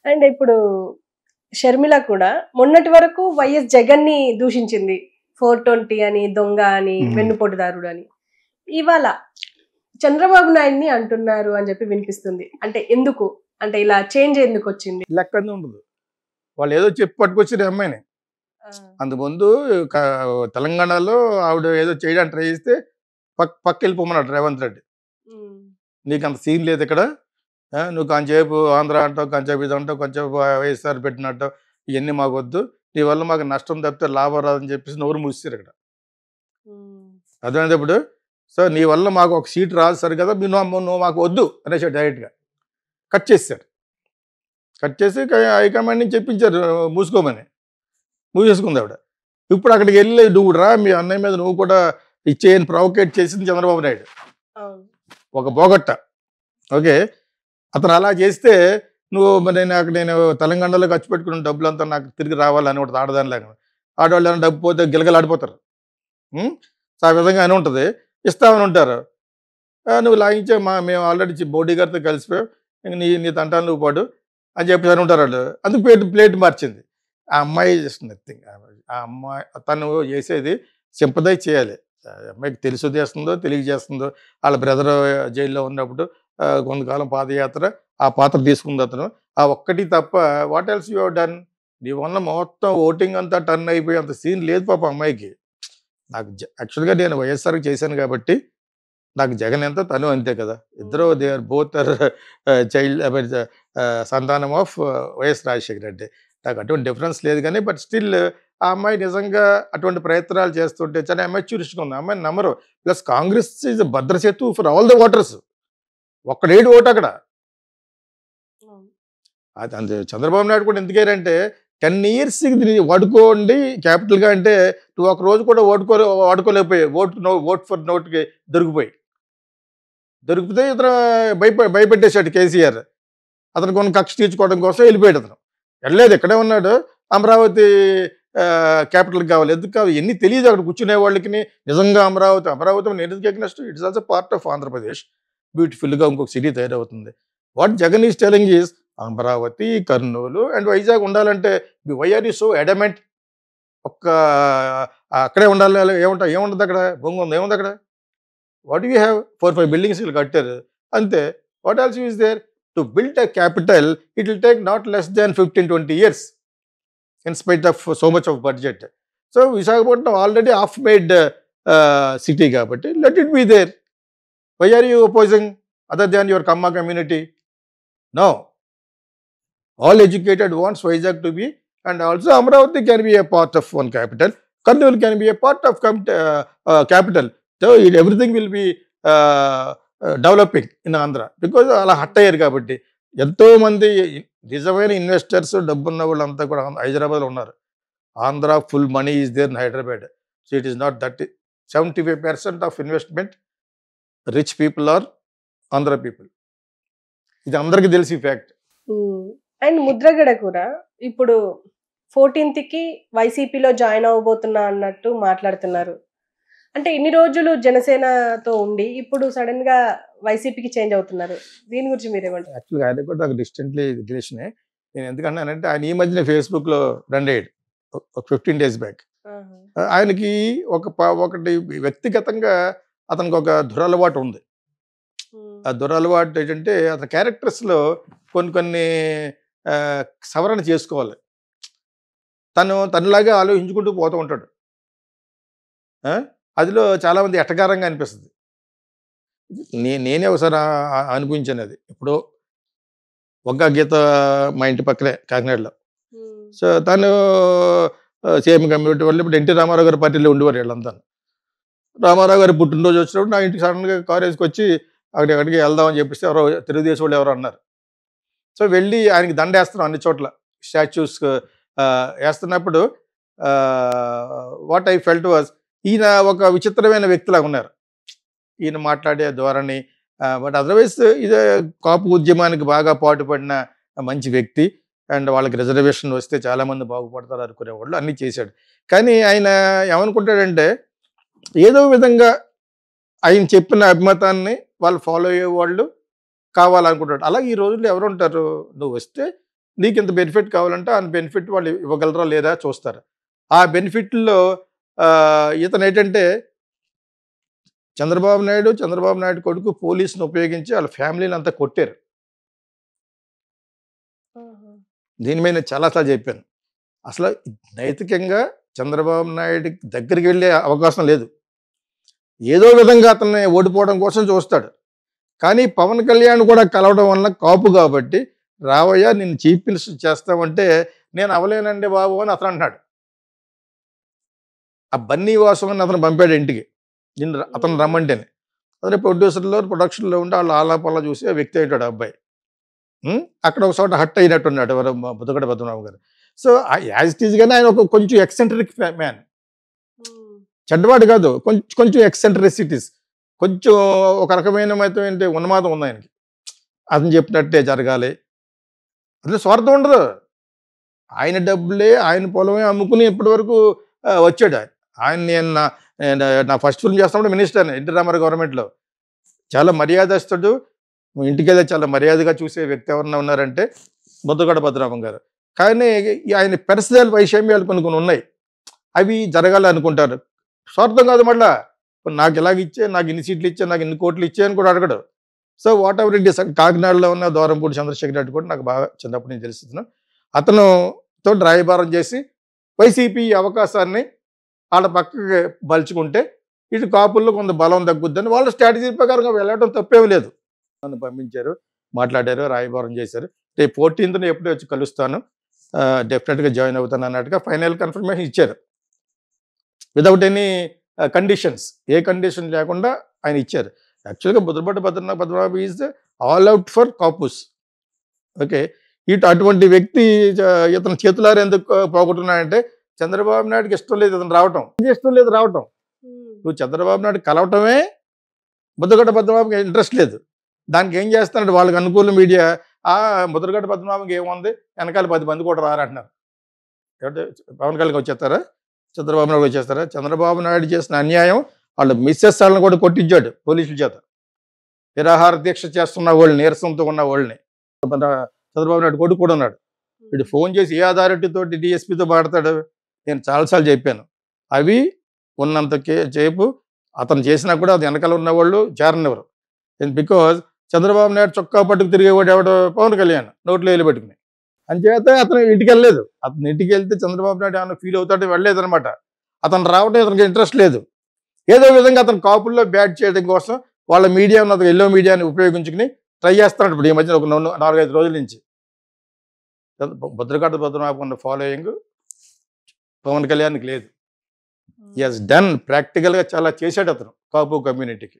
And ఇప్పుడు షర్మిల కూడా మొన్నటి వరకు వైఎస్ జగన్ ని దూషించింది. 420 అని, దొంగ అని, వెన్నుపోటుదారుడు అని. ఇవాళ చంద్రబాబు నాయుడిని అంటున్నారు అని చెప్పి వినిపిస్తుంది. అంటే ఎందుకు, అంటే ఇలా చేంజ్ ఎందుకు వచ్చింది? లెక్కనే ఉండదు. వాళ్ళు ఏదో చెప్పి పట్టుకొచ్చిన అమ్మాయిని. అందుముందు తెలంగాణలో ఆవిడ ఏదో చేయడానికి ట్రై చేస్తే పక్క వెళ్ళిపోమన్నాడు రేవంత్ రెడ్డి. నీకు అంత సీన్ లేదు ఇక్కడ, నువ్వు కొంచెంసేపు ఆంధ్ర అంటావు, కొంచెంసేపు ఇది అంటావు, కొంచెంసేపు వైఎస్ఆర్ పెట్టినట్టు, ఇవన్నీ మాకు వద్దు, నీ వల్ల మాకు నష్టం తప్పితే లాభం రాదని చెప్పేసి నోరు మూసారు ఇక్కడ. అర్థమైంది ఇప్పుడు. సో నీ వల్ల మాకు ఒక సీట్ రాదు సరి కదా, నువ్వు మాకు వద్దు అనేసాడు డైరెక్ట్గా. కట్ చేశారు. కట్ చేసి హైకమాండ్ నుంచి చెప్పించారు మూసుకోమని. మూసేసుకుంది ఆవిడ. ఇప్పుడు అక్కడికి వెళ్ళి నువ్వు రా, మీ అన్నయ్య మీద నువ్వు కూడా ఇచ్చేయని ప్రొవోకేట్ చేసింది చంద్రబాబు నాయుడు, ఒక బోగట్ట. ఓకే, అతను అలా చేస్తే నువ్వు నేను తెలంగాణలో ఖర్చు పెట్టుకున్న డబ్బులంతా నాకు తిరిగి రావాలని ఒకటి ఆడదానిలాగా, ఆడవాళ్ళు ఏమైనా డబ్బు పోతే గిలగలాడిపోతారు. సో ఆ విధంగా అని ఉంటుంది, ఇస్తామని ఉంటారు. నువ్వు లాగించే మేము ఆల్రెడీ బోడీ గారితో కలిసిపోయావు, ఇంక నీ తంటాను నువ్వు పాడు అని చెప్పి అని ఉంటారు వాళ్ళు. అందుకు ప్లేట్ మార్చింది. ఆ అమ్మాయి జస్ట్ నథింగ్. ఆ అమ్మాయి తను చేసేది సింపథైజ్ చేయాలి. అమ్మాయికి తెలుసు చేస్తుందో తెలియజేస్తుందో, వాళ్ళ బ్రదర్ జైల్లో ఉన్నప్పుడు కొంతకాలం పాదయాత్ర, ఆ పాత్ర తీసుకుంది అతను. ఆ ఒక్కటి తప్ప what else you have done? నీ వల్ల మొత్తం ఓటింగ్ అంతా టర్న్ అయిపోయి అంత సీన్ లేదు పాప అమ్మాయికి. నాకు యాక్చువల్గా నేను వైఎస్ఆర్కి చేశాను కాబట్టి నాకు జగన్ ఎంత తను అంతే కదా. ఇద్దరు they are both are child సంతానం ఆఫ్ వైఎస్ రాజశేఖర రెడ్డి. నాకు అటువంటి డిఫరెన్స్ లేదు కానీ, బట్ స్టిల్ ఆ అమ్మాయి నిజంగా అటువంటి ప్రయత్నాలు చేస్తుంటే చాలా అమెచ్యూరిస్ట్గా ఉంది. అమ్మాయిని నమ్మరు. ప్లస్ కాంగ్రెస్ ఈజ్ భద్రసేతు ఫర్ ఆల్ ద ఓటర్స్. ఒక్కడేడు ఓటు అక్కడ. అది అంతే. చంద్రబాబు నాయుడు కూడా ఎందుకేరంటే 10 years వాడుకోండి క్యాపిటల్గా అంటే నువ్వు ఒక రోజు కూడా వాడుకోలేకపోయావు. ఓట్ ఫర్ నోట్కి దొరికితే ఇతను భయపెట్టేశాడు కేసీఆర్. అతను కొన్ని కక్ష తీర్చుకోవడం కోసం వెళ్ళిపోయాడు. అతను వెళ్ళలేదు, ఇక్కడే ఉన్నాడు. అమరావతి క్యాపిటల్ కావాలి, ఎందుకు కావాలి ఎన్ని తెలియదు అక్కడ కూర్చునే వాళ్ళకి. నిజంగా అమరావతి నేను ఎందుకు against, it's also part of Andhra Pradesh. బ్యూటిఫుల్గా ఇంకొక సిటీ తయారవుతుంది. What Jagan is telling is Amaravati, Kurnool and Vizag ఉండాలంటే why are you so adamant? ఒక్క అక్కడే ఉండాలి, ఏముండదు అక్కడ, బొంగు ఉంది, ఏముంది అక్కడ? వాట్ యూ హ్యావ్ 4-5 buildings వీళ్ళు కట్టారు అంతే. What also is there? To build a capital, it will take not less than 15-20 years in spite of so much of budget. So Visakhapatnam already half-made city kabatti, let it be there. Why are you opposing other than your Kamma community? No. All educated wants Vizag to be, and also Amravati can be a part of one capital. Kurnool can be a part of capital. So everything will be developing in Andhra because అలా hot అయ్యారు కాబట్టి. ఎంతోమంది నిజమైన investors డబ్బున్న వాళ్ళంతా కూడా హైదరాబాద్లో ఉన్నారు. Andhra full money is there in Hyderabad. So it is not that. 75% of investment rich people are Andhra people. ఇది అందరికీ తెలిసి ఫ్యాక్ట్. అండ్ ముద్రగడ కూడా ఇప్పుడు 14th వైసీపీలో జాయిన్ అవ్వబోతున్నా అన్నట్టు మాట్లాడుతున్నారు. అంటే ఇన్ని రోజులు జనసేనతో ఉండి ఇప్పుడు సడన్ గా వైసీపీకి చేంజ్ అవుతున్నారు. దీని గురించి మీరేమంటారు? యాక్చువల్గా ఆయన కూడా నాకు డిస్టెంట్లీ రిలేషనే. నేను ఎందుకంటానంటే ఆయన ఈ మధ్యన ఫేస్బుక్లో రన్ అయ్యాడు ఒక 15 days బ్యాక్. ఆయనకి ఒకటి వ్యక్తిగతంగా అతనికి ఒక దురలవాటు ఉంది. ఆ దురలవాటు ఏంటంటే అతని క్యారెక్టర్స్లో కొన్ని సవరణ చేసుకోవాలి. తనలాగా ఆలోచించుకుంటూ పోతూ ఉంటాడు. అదిలో చాలామంది ఎటకారంగా అనిపిస్తుంది. నేనే ఒకసారి అనిపించాను అది. ఇప్పుడు ఒక్క గీత మా ఇంటి పక్కనే కాకినాడలో. సో తను సేమ్ కమ్యూనిటీ వాళ్ళు. ఇప్పుడు ఎన్టీ రామారావు గారి పార్టీలో ఉండేవారు వీళ్ళంతా. రామారావు గారి పుట్టినరోజు వచ్చినప్పుడు నా ఇంటికి సడన్గా కారు వేసుకొచ్చి అక్కడికి వెళ్దామని చెప్పేసి ఎవరో తెలుగుదేశం వాళ్ళు ఎవరో అన్నారు. సో వెళ్ళి ఆయనకి దండ వేస్తున్నాం అన్ని చోట్ల స్టాచ్యూస్ వేస్తున్నప్పుడు వాట్ ఐ ఫెల్ట్ వాజ్, ఈయన ఒక విచిత్రమైన వ్యక్తిలాగా ఉన్నారు. ఈయన మాట్లాడే ధోరణి. బట్ అదర్వైజ్ ఇదే కాపు ఉద్యమానికి బాగా పాటుపడిన మంచి వ్యక్తి. అండ్ వాళ్ళకి రిజర్వేషన్ వస్తే చాలామంది బాగుపడతారు అనుకునేవాళ్ళు. అన్నీ చేశాడు. కానీ ఆయన ఏమనుకుంటాడంటే ఏదో విధంగా ఆయన చెప్పిన అభిమతాన్ని వాళ్ళు ఫాలో అయ్యేవాళ్ళు కావాలనుకుంటాడు. అలాగే ఈ రోజుల్లో ఎవరు ఉంటారు, నువ్వు వస్తే నీకు ఇంత బెనిఫిట్ కావాలంటే ఆ బెనిఫిట్ వాళ్ళు ఇవ్వగలరా లేదా చూస్తారు. ఆ బెనిఫిట్లో ఇతను ఏంటంటే చంద్రబాబు నాయుడు కొడుకు పోలీసుని ఉపయోగించి వాళ్ళ ఫ్యామిలీని అంతా కొట్టారు. దీని మీద నేను చాలాసార్లు చెప్పాను. అసలు నైతికంగా చంద్రబాబు నాయుడు దగ్గరికి వెళ్ళే అవకాశం లేదు. ఏదో విధంగా అతన్ని ఓడిపోవడం కోసం చూస్తాడు. కానీ పవన్ కళ్యాణ్ కూడా కలవడం వల్ల కాపు కాబట్టి రావయ్య నిన్ను చీఫ్ మినిస్టర్ చేస్తామంటే నేను అవలేనండి బాబు అని అతను అంటున్నాడు. ఆ బన్నీ వాసవని అతను పంపాడు ఇంటికి, అతను రమ్మంటేనే. అతని ప్రొడక్షన్లో ఉండి వాళ్ళు ఆలాపాలా చూసి ఆ వ్యక్తి అయ్యాడు అబ్బాయి. అక్కడ ఒక చోట హట్ అయినట్టున్నాడు ఎవరు బుద్ధగడ పద్మనాభం గారు. సో యాజ్ ఇట్ ఈజ్ గానే ఆయన ఒక కొంచెం ఎక్సెంట్రిక్ మ్యాన్, చెడ్డవాడు కాదు, కొంచెం ఎక్సెంట్రిసిటీస్, కొంచెం ఒక రకమైన ఏంటి ఉన్మాదం ఉంది ఆయనకి. అతను చెప్పినట్టే జరగాలి, అసలు స్వార్థం ఉండదు. ఆయన డబ్బులే ఆయన పొలమే అమ్ముకుని ఇప్పటి వరకు వచ్చాడు. నేను నా ఫస్ట్ ఫిల్మ్ చేస్తున్నప్పుడు మినిస్టర్ ఎన్టీ రామారావు గవర్నమెంట్లో చాలా మర్యాదస్తుడు, ఇంటికి వెళ్ళి చాలా మర్యాదగా చూసే వ్యక్తి ఎవరన్నా ఉన్నారంటే ముద్దగడ పద్మనాభం గారు. కానీ ఆయన పర్సనల్ వైషమ్యాలు కొన్ని ఉన్నాయి, అవి జరగాలనుకుంటారు. స్వార్థం కాదు, మళ్ళా నాకు ఇలాగ ఇచ్చే, నాకు ఇన్ని సీట్లు ఇచ్చే, నాకు ఇన్ని కోట్లు ఇచ్చే అని కూడా అడగడు. So what ever it is. కాకినాడలో ఉన్న దూరంపూడి చంద్రశేఖర్ రెడ్డి కూడా నాకు బాగా చిన్నప్పటి నుంచి తెలుస్తున్నాను. అతనుతో రాయబారం చేసి వైసీపీ అవకాశాన్ని వాళ్ళ పక్కకి బలుచుకుంటే ఇటు కాపుల్లో కొంత బలం తగ్గుద్దని వాళ్ళ స్ట్రాటజీ ప్రకారంగా వెళ్ళడం తప్పేమీ లేదు. నన్ను పంపించారు, మాట్లాడారు, రాయబారం చేశారు. రేపు 14th ఎప్పుడో వచ్చి కలుస్తాను, డెఫినెట్గా జాయిన్ అవుతాను అన్నట్టుగా ఫైనల్ కన్ఫర్మేషన్ ఇచ్చారు. వితౌట్ ఎనీ కండిషన్స్, ఏ కండిషన్ లేకుండా ఆయన ఇచ్చారు. యాక్చువల్గా బుద్ధపట్టు Padmanabham is all out for Kapus. Okay, అటువంటి వ్యక్తి ఇతను చేతులారు ఎందుకు పోగొట్టున్నాడంటే చంద్రబాబు నాయుడుకి ఇష్టం లేదు ఇతను రావటం, ఇష్టం లేదు రావటం. నువ్వు చంద్రబాబు నాయుడు కలవటమే ముద్దగడ్డ పద్మనాభంకి ఇంట్రెస్ట్ లేదు. దానికి ఏం చేస్తానంటే వాళ్ళకి అనుకూల మీడియా ముద్దగడ్డ పద్మనాభంకి ఏముంది, వెనకాల 10 మంది కూడా రారంటున్నారు. అంటే పవన్ కళ్యాణ్ వచ్చేస్తారా, చంద్రబాబు నాయుడు వచ్చేస్తారా? చంద్రబాబు నాయుడు చేసిన అన్యాయం వాళ్ళ మిస్సెస్ వాళ్ళని కూడా కొట్టించాడు పోలీసుల చేత. నిరాహార దీక్ష చేస్తున్న వాళ్ళని, నీరసంతో ఉన్న వాళ్ళని. చంద్రబాబు నాయుడు కొడుకు కూడా ఉన్నాడు. వీడు ఫోన్ చేసి ఏ అథారిటీతో డిఎస్పీతో మాట్లాడతాడు. నేను చాలాసార్లు చెప్పాను, అవి ఉన్నంత సేపు అతను చేసినా కూడా అది వెనకాల ఉన్న వాళ్ళు చేరనివ్వరు. బికాజ్ చంద్రబాబు నాయుడు చొక్కా పట్టుకు తిరిగేవాడు ఎవడో పవన్ కళ్యాణ్, నోట్లో వేలు పెట్టుకుని. అంచేత అతను ఇంటికి వెళ్ళలేదు. అతను ఇంటికి వెళ్తే చంద్రబాబు నాయుడు ఏమైనా ఫీల్ అవుతాడో వెళ్ళలేదు అనమాట. అతను రావడం అతనికి ఇంట్రెస్ట్ లేదు. ఏదో విధంగా అతను కాపుల్లో బ్యాట్ చేయడం కోసం వాళ్ళ మీడియా ఎల్లో మీడియాని ఉపయోగించుకుని ట్రై చేస్తున్నాడు. ఇప్పుడు ఈ మధ్యన ఒక 4-5 రోజుల నుంచి ముద్దగడ్డ పద్మనాభం ఉన్న ఫాలోయింగ్ పవన్ కళ్యాణ్కి లేదు. హి హస్ డన్, ప్రాక్టికల్గా చాలా చేశాడు అతను కాపు కమ్యూనిటీకి.